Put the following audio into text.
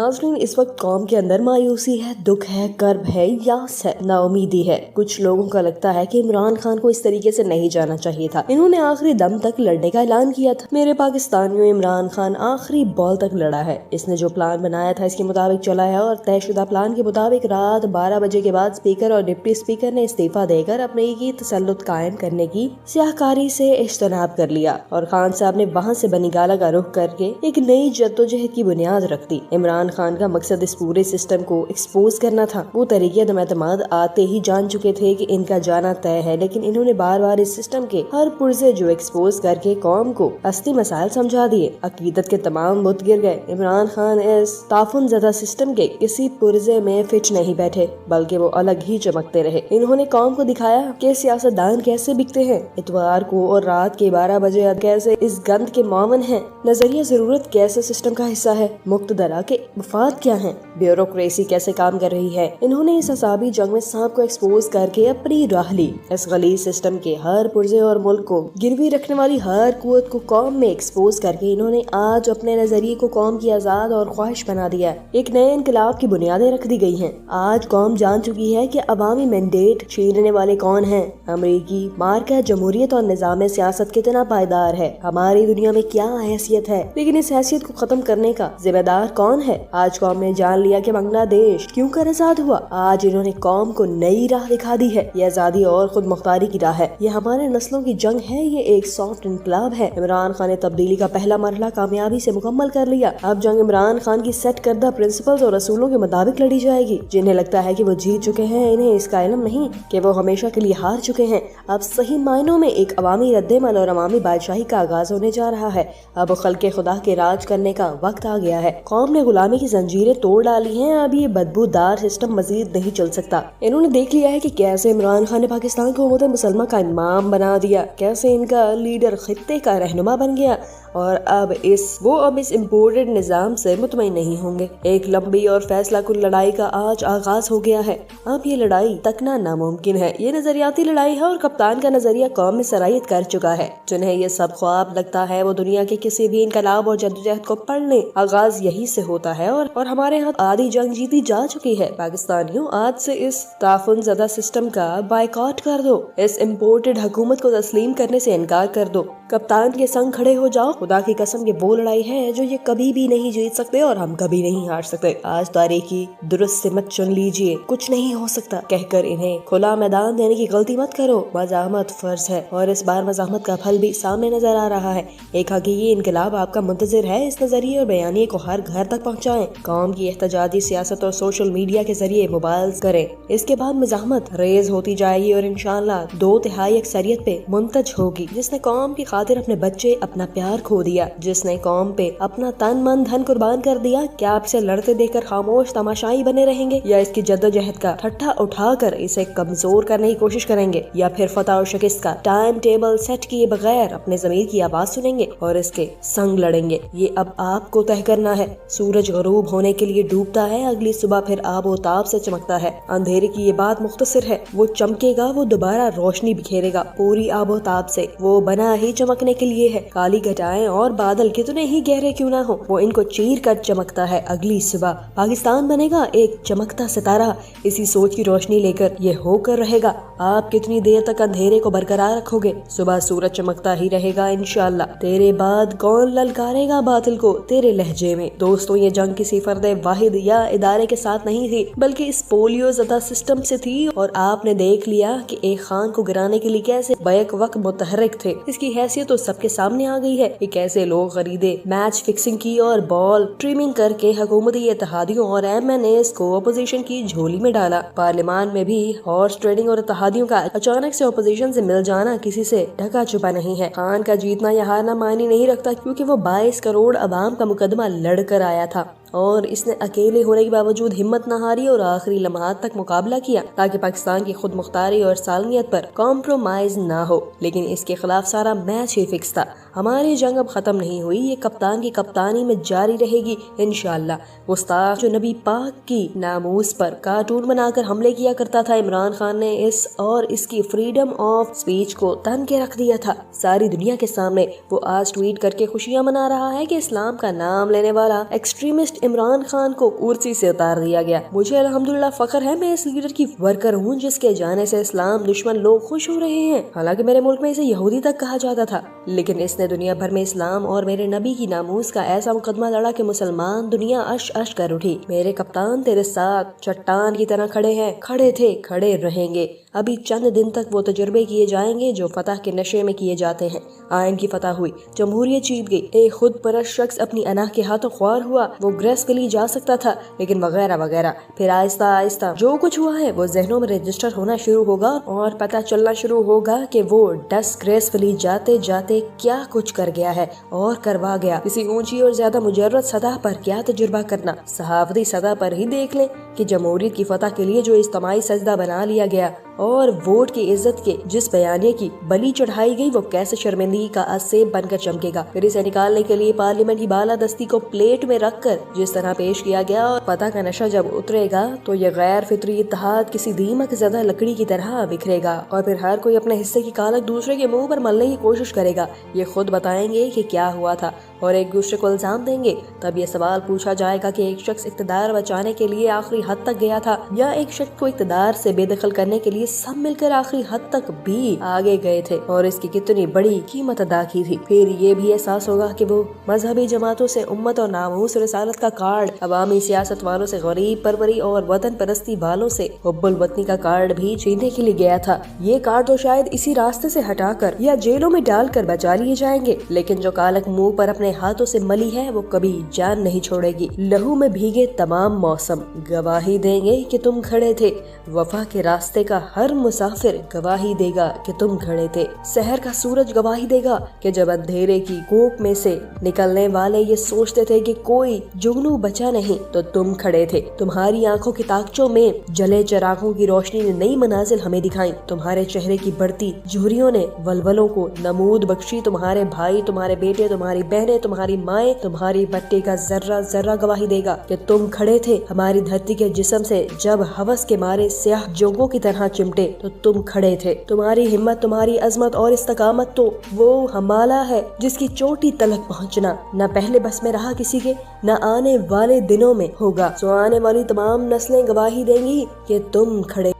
नाज़रीन, इस वक्त कौम के अंदर मायूसी है, दुख है, कर्ब है, यास है, नाउमीदी है। कुछ लोगों का लगता है कि इमरान खान को इस तरीके से नहीं जाना चाहिए था। इन्होंने आखिरी दम तक लड़ने का ऐलान किया था। मेरे पाकिस्तानियों, इमरान खान आखिरी बॉल तक लड़ा है। इसने जो प्लान बनाया था इसके मुताबिक चला है और तयशुदा प्लान के मुताबिक रात 12 बजे के बाद स्पीकर और डिप्टी स्पीकर ने इस्तीफा देकर अपने की तसल्लुत कायम करने की सियाहकारी से इज्तनाब कर लिया और खान साहब ने वहाँ से बनी गाला का रुख करके एक नई जद्दोजहद की बुनियाद रख दी। इमरान खान का मकसद इस पूरे सिस्टम को एक्सपोज करना था। वो तरीके एतमाद आते ही जान चुके थे कि इनका जाना तय है, लेकिन इन्होंने बार बार इस सिस्टम के हर पुर्जे जो एक्सपोज करके कौम को असली मसाइल समझा दिए। अकीदत के तमाम बुत गिर गए। इमरान खान इस ताफुन ज़दा सिस्टम के किसी पुर्जे में फिट नहीं बैठे, बल्कि वो अलग ही चमकते रहे। इन्होंने कौम को दिखाया कि सियासतदान कैसे बिकते हैं, इतवार को और रात के 12 बजे कैसे इस गंद के मामन हैं, नजरिया जरूरत कैसे सिस्टम का हिस्सा है, मुक्तदरा के मफाद क्या हैं, ब्यूरोक्रेसी कैसे काम कर रही है। इन्होंने इस असाबी जंग में सांप को एक्सपोज करके अपनी राह ली। इस गलीज सिस्टम के हर पुर्जे और मुल्क को गिरवी रखने वाली हर कुवत को कौम में एक्सपोज करके इन्होंने आज अपने नजरिए को कौम की आजाद और ख्वाहिश बना दिया। एक नए इनकलाब की बुनियादें रख दी गई हैं। आज कौम जान चुकी है कि अवामी मैंडेट छीनने वाले कौन हैं। अमरीकी मार्का जमहूरियत और निजाम सियासत कितना पायदार है, हमारी दुनिया में क्या हैसियत है, लेकिन इस हैसियत को खत्म करने का जिम्मेदार कौन है। आज कौम ने जान लिया कि बांग्लादेश क्यों कर आजाद हुआ। आज इन्होंने कौम को नई राह दिखा दी है। ये आजादी और खुद मुख्तारी की राह है। ये हमारे नस्लों की जंग है। ये एक सॉफ्ट इनकलाब है। इमरान खान ने तब्दीली का पहला मरहला कामयाबी से मुकम्मल कर लिया। अब जंग इमरान खान की सेट करदा प्रिंसिपल्स और असूलों के मुताबिक लड़ी जाएगी। जिन्हें लगता है कि वो जीत चुके हैं, इन्हें इसका इल्म नहीं कि वो हमेशा के लिए हार चुके हैं। अब सही मायनों में एक अवामी रद्देमल और अवामी बादशाही का आगाज होने जा रहा है। अब खल्के खुदा के राज करने का वक्त आ गया है। कौम ने गुलामी की जंजीरें तोड़ डाली हैं। अब ये बदबूदार सिस्टम मजीद नहीं चल सकता। इन्होंने देख लिया है कि कैसे इमरान खान ने पाकिस्तान को उम्मत मुसलमान का इमाम बना दिया, कैसे इनका लीडर खित्ते का रहनुमा बन गया और अब इस इम्पोर्टेड निजाम से मुतमईन नहीं होंगे। एक लंबी और फैसला कुल लड़ाई का आज आगाज हो गया है। अब ये लड़ाई तकना नामुमकिन है। ये नजरियाती लड़ाई है और कप्तान का नजरिया कौम में सरायत कर चुका है। जिन्हें ये सब ख्वाब लगता है वो दुनिया के किसी भी इनकलाब और जद्दोजहद को पढ़ ले। आगाज यही से होता है और हमारे यहाँ आधी जंग जीती जा चुकी है। पाकिस्तानियों, आज से इस ताफुन ज़दा सिस्टम का बायकॉट कर दो। इस इम्पोर्टेड हुकूमत को तस्लीम करने से इनकार कर दो। कप्तान के संग खड़े हो जाओ। खुदा की कसम ये वो लड़ाई है जो ये कभी भी नहीं जीत सकते और हम कभी नहीं हार सकते। आज तारीखी दुरुस्त से मत चुन लीजिए, कुछ नहीं हो सकता कहकर इन्हें खुला मैदान देने की गलती मत करो। मज़ाहमत फर्ज है और इस बार मज़ाहमत का फल भी सामने नजर आ रहा है। एक हकीकी इनकलाब आपका मुंतजिर है। इस नजरिए और बयानिए को हर घर तक पहुँचाएं। कौम की एहतजाजी सियासत और सोशल मीडिया के जरिए मोबाइल करें। इसके बाद मज़ाहमत रेज होती जाएगी और इंशाअल्लाह 2/3 अक्सरियत पे मुंतज होगी। जिसने कौम की खातिर अपने बच्चे, अपना प्यार खो दिया, जिसने कौम पे अपना तन मन धन कुर्बान कर दिया, क्या आपसे लड़ते देखकर खामोश तमाशाई बने रहेंगे या इसकी जद्दोजहद का ठट्ठा उठाकर इसे कमजोर करने की कोशिश करेंगे या फिर फतह और शिकस्त का टाइम टेबल सेट किए बगैर अपने ज़मीर की आवाज सुनेंगे और इसके संग लड़ेंगे। ये अब आपको तय करना है। सूरज गरूब होने के लिए डूबता है, अगली सुबह फिर आबोताब से चमकता है। अंधेरे की ये बात मुख्तसर है, वो चमकेगा, वो दोबारा रोशनी बिखेरेगा पूरी आबोताब से। वो बना ही चमकने के लिए है। काली घटाएं और बादल कितने ही गहरे क्यों ना हो, वो इनको चीर कर चमकता है। अगली सुबह पाकिस्तान बनेगा एक चमकता सितारा। इसी सोच की रोशनी लेकर ये होकर रहेगा। आप कितनी देर तक अंधेरे को बरकरार रखोगे? सुबह सूरज चमकता ही रहेगा इंशाअल्लाह। तेरे बाद कौन ललकारेगा बातिल को तेरे लहजे में। दोस्तों, ये जंग किसी फर्दे वाहिद या इदारे के साथ नहीं थी, बल्कि इस पोलियो ज़दा सिस्टम से थी। और आपने देख लिया कि एक खान को गिराने के लिए कैसे बैक वक्त मुतहर्रिक थे। इसकी हैसियत तो सबके सामने आ गई है कि कैसे लोग खरीदे, मैच फिक्सिंग की और बॉल ट्रिमिंग करके हुकूमती इत्तेहादियों और MNAs को अपोजिशन की झोली में डाला। पार्लियामान में भी हॉर्स ट्रेडिंग और इत्तेहादियों का अचानक से अपोजिशन से मिल जाना किसी से ढका छुपा नहीं है। खान का जीतना या हारना मायने नहीं रखता, क्योंकि वो 22 करोड़ अवाम का मुकदमा लड़कर आया था और इसने अकेले होने के बावजूद हिम्मत न हारी और आखिरी लम्हात तक मुकाबला किया ताकि पाकिस्तान की खुद मुख्तारी और सालमियत पर कॉम्प्रोमाइज ना हो। लेकिन इसके खिलाफ सारा मैच ही फिक्स था। हमारी जंग अब खत्म नहीं हुई, ये कप्तान की कप्तानी में जारी रहेगी इंशाअल्लाह। गुस्ताख जो नबी पाक की नामूस पर कार्टून बनाकर हमले किया करता था, इमरान खान ने इस और इसकी फ्रीडम ऑफ स्पीच को तन के रख दिया था सारी दुनिया के सामने। वो आज ट्वीट करके खुशियां मना रहा है कि इस्लाम का नाम लेने वाला एक्सट्रीमिस्ट इमरान खान को कुर्सी से उतार दिया गया। मुझे अल्हम्दुलिल्लाह फख्र है, मैं इस लीडर की वर्कर हूँ जिसके जाने से इस्लाम दुश्मन लोग खुश हो रहे हैं। हालांकि मेरे मुल्क में इसे यहूदी तक कहा जाता था, लेकिन इसने दुनिया भर में इस्लाम और मेरे नबी की नामूस का ऐसा मुकदमा लड़ा कि मुसलमान दुनिया अश अश कर उठी। मेरे कप्तान तेरे साथ चट्टान की तरह खड़े हैं, खड़े थे, खड़े रहेंगे। अभी चंद दिन तक वो तजुर्बे किए जाएंगे जो फतह के नशे में किए जाते हैं। आयन की फतह हुई, जमहूरियत जीत गई, एक खुद परस्त शख्स अपनी अना के हाथों ख्वार हुआ, वो ग्रेसफुली जा सकता था, लेकिन वगैरह वगैरह। फिर आहिस्ता आहिस्ता जो कुछ हुआ है वो जहनों में रजिस्टर होना शुरू होगा और पता चलना शुरू होगा कि वो डिसग्रेसफुली जाते जाते क्या कुछ कर गया है और करवा गया। किसी ऊंची और ज्यादा मुजर्रद सतह पर क्या तजुर्बा करना, सहाफती सतह पर ही देख ले कि जमहूरियत की फतह के लिए जो इज्तिमाई सजदा बना लिया गया और वोट की इज्जत के जिस बयानिए की बलि चढ़ाई गई, वो कैसे शर्मिंदगी का असेब बनकर चमकेगा। फिर इसे निकालने के लिए पार्लियामेंट की बालादस्ती को प्लेट में रखकर जिस तरह पेश किया गया, और फतह का नशा जब उतरेगा तो ये गैर फितरी इत्तेहाद किसी दीमक ज़दा लकड़ी की तरह बिखरेगा और फिर हर कोई अपने हिस्से की कालक दूसरे के मुंह पर मलने की कोशिश करेगा। ये खुद बताएंगे कि क्या हुआ था और एक दूसरे को इल्जाम देंगे। तब ये सवाल पूछा जाएगा कि एक शख्स इक़्तिदार बचाने के लिए आखिरी हद तक गया था या एक शख्स को इक़्तिदार से बेदखल करने के लिए सब मिलकर आखिरी हद तक भी आगे गए थे और इसकी कितनी बड़ी कीमत अदा की थी। फिर ये भी एहसास होगा कि वो मजहबी जमातों से उम्मत और नामूस रिसालत का कार्ड, अवामी सियासत वालों से गरीब परवरी और वतन परस्ती वालों से हुब्बुल वतनी का कार्ड भी छीनने के लिए गया था। ये कार्ड तो शायद इसी रास्ते से हटाकर या जेलों में डालकर बचा लिए जाएंगे, लेकिन जो कालक मुंह पर अपने हाथों से मली है वो कभी जान नहीं छोड़ेगी। लहू में भीगे तमाम मौसम गवाही देंगे कि तुम खड़े थे। वफा के रास्ते का हर मुसाफिर गवाही देगा कि तुम खड़े थे। शहर का सूरज गवाही देगा कि जब अंधेरे की कोप में से निकलने वाले ये सोचते थे कि कोई जुगनू बचा नहीं, तो तुम खड़े थे। तुम्हारी आंखों की ताकचों में जले चिरागों की रोशनी ने नई मनाजिल हमें दिखाई। तुम्हारे चेहरे की बढ़ती झुर्रियों ने वलवलों को नमूद बख्शी। तुम्हारे भाई, तुम्हारे बेटे, तुम्हारी बहनें, तुम्हारी माएं, तुम्हारी बट्टी का जर्रा जर्रा गवाही देगा कि तुम खड़े थे। हमारी धरती के जिस्म से जब हवस के मारे स्याह जोगों की तरह चिमटे, तो तुम खड़े थे। तुम्हारी हिम्मत, तुम्हारी अजमत और इस्तकामत तो वो हमाला है जिसकी चोटी तलक पहुंचना न पहले बस में रहा किसी के, न आने वाले दिनों में होगा। सो आने वाली तमाम नस्लें गवाही देंगी कि तुम खड़े